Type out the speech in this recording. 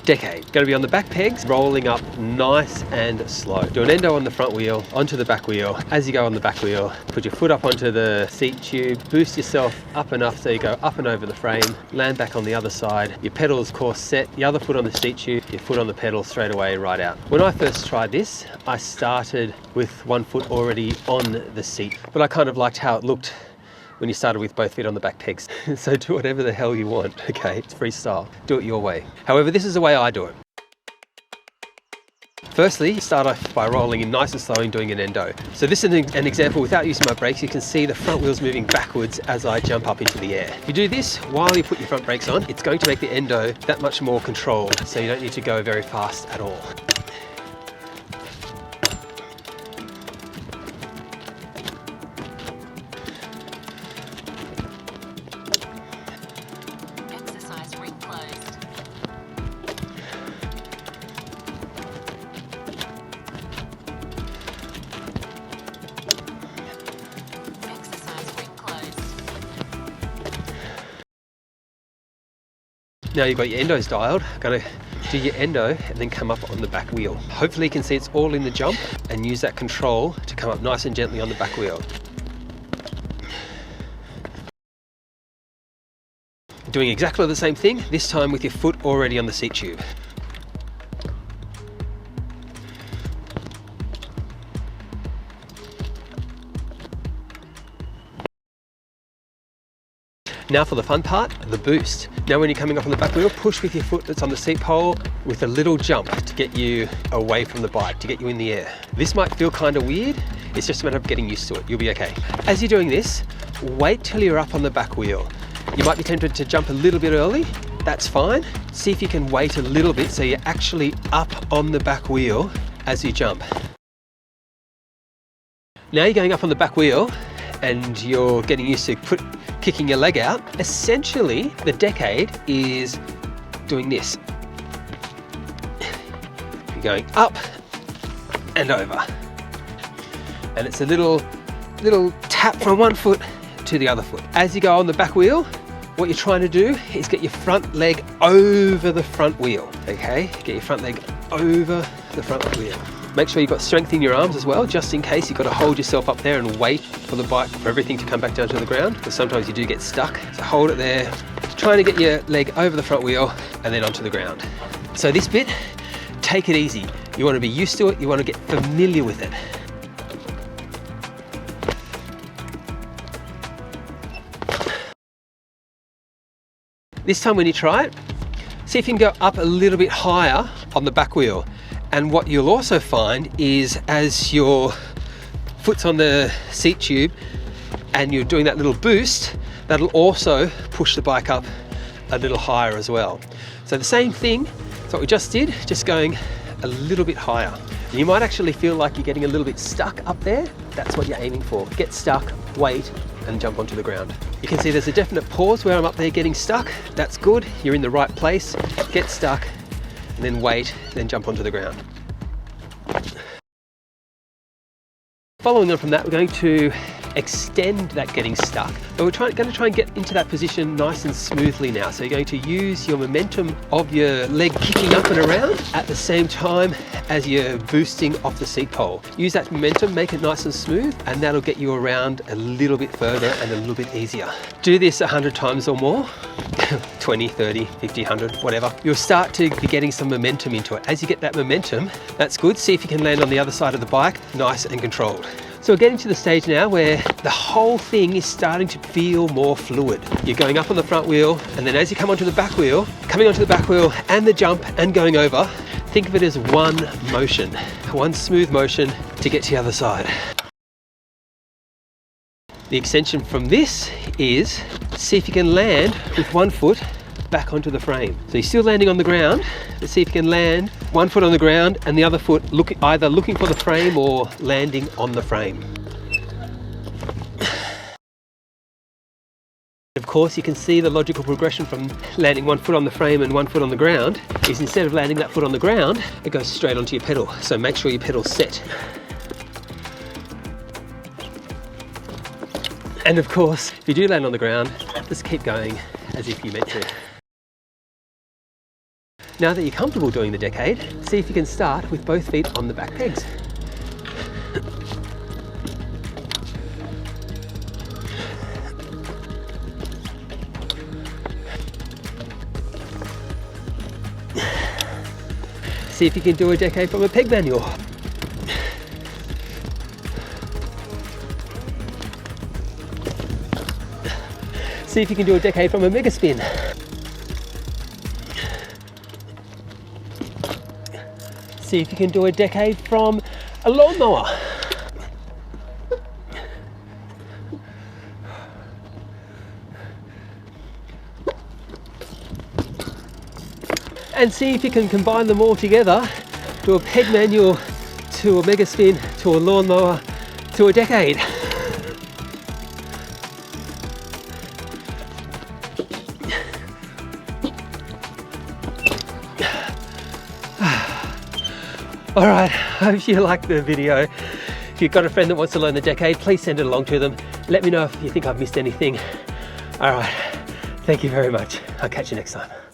Decade. Going to be on the back pegs, rolling up nice and slow. Do an endo on the front wheel, onto the back wheel. As you go on the back wheel, put your foot up onto the seat tube, boost yourself up enough so you go up and over the frame, land back on the other side, your pedals course set, the other foot on the seat tube, your foot on the pedal straight away, right out. When I first tried this, I started with one foot already on the seat, but I kind of liked how it looked when you started with both feet on the back pegs. So do whatever the hell you want, okay? It's freestyle. Do it your way. However, this is the way I do it. Firstly, start off by rolling in nice and slow and doing an endo. So this is an example without using my brakes. You can see the front wheels moving backwards as I jump up into the air. If you do this while you put your front brakes on, it's going to make the endo that much more controlled, so you don't need to go very fast at all. Now you've got your endos dialed, going to do your endo and then come up on the back wheel. Hopefully you can see it's all in the jump and use that control to come up nice and gently on the back wheel. Doing exactly the same thing, this time with your foot already on the seat tube. Now for the fun part, the boost. Now when you're coming up on the back wheel, push with your foot that's on the seat pole with a little jump to get you away from the bike, to get you in the air. This might feel kind of weird, it's just a matter of getting used to it, you'll be okay. As you're doing this, wait till you're up on the back wheel. You might be tempted to jump a little bit early, that's fine. See if you can wait a little bit so you're actually up on the back wheel as you jump. Now you're going up on the back wheel and you're getting used to kicking your leg out. Essentially, the Decade is doing this. You're going up and over. And it's a little tap from one foot to the other foot. As you go on the back wheel, what you're trying to do is get your front leg over the front wheel, okay? Get your front leg over the front wheel. Make sure you've got strength in your arms as well, just in case you've got to hold yourself up there and wait for the bike, for everything to come back down to the ground, because sometimes you do get stuck. So hold it there, trying to get your leg over the front wheel and then onto the ground. So this bit, take it easy. You want to be used to it, you want to get familiar with it. This time when you try it, see if you can go up a little bit higher on the back wheel. And what you'll also find is as your foot's on the seat tube and you're doing that little boost, that'll also push the bike up a little higher as well. So the same thing, that's what we just did, just going a little bit higher. You might actually feel like you're getting a little bit stuck up there. That's what you're aiming for. Get stuck, wait, and jump onto the ground. You can see there's a definite pause where I'm up there getting stuck. That's good, you're in the right place. Get stuck, and then wait, then jump onto the ground. Following on from that, we're going to extend that getting stuck, but we're going to try and get into that position nice and smoothly now. So you're going to use your momentum of your leg kicking up and around at the same time as you're boosting off the seat pole. Use that momentum, make it nice and smooth, and that'll get you around a little bit further and a little bit easier. Do this 100 times or more, 20, 30, 50, 100, whatever. You'll start to be getting some momentum into it. As you get that momentum, that's good. See if you can land on the other side of the bike, nice and controlled. So we're getting to the stage now where the whole thing is starting to feel more fluid. You're going up on the front wheel, and then as you come onto the back wheel, coming onto the back wheel and the jump and going over, think of it as one motion, one smooth motion to get to the other side. The extension from this is see if you can land with one foot back onto the frame. So you're still landing on the ground, but see if you can land one foot on the ground and the other foot either looking for the frame or landing on the frame. Of course, you can see the logical progression from landing one foot on the frame and one foot on the ground is instead of landing that foot on the ground, it goes straight onto your pedal. So make sure your pedal's set. And of course, if you do land on the ground, just keep going as if you meant to. Now that you're comfortable doing the decade, see if you can start with both feet on the back pegs. See if you can do a decade from a peg manual. See if you can do a decade from a mega spin. See if you can do a decade from a lawnmower. And see if you can combine them all together to a peg manual, to a mega spin, to a lawnmower, to a decade. All right, hope you liked the video. If you've got a friend that wants to learn the decade, please send it along to them. Let me know if you think I've missed anything. All right, thank you very much. I'll catch you next time.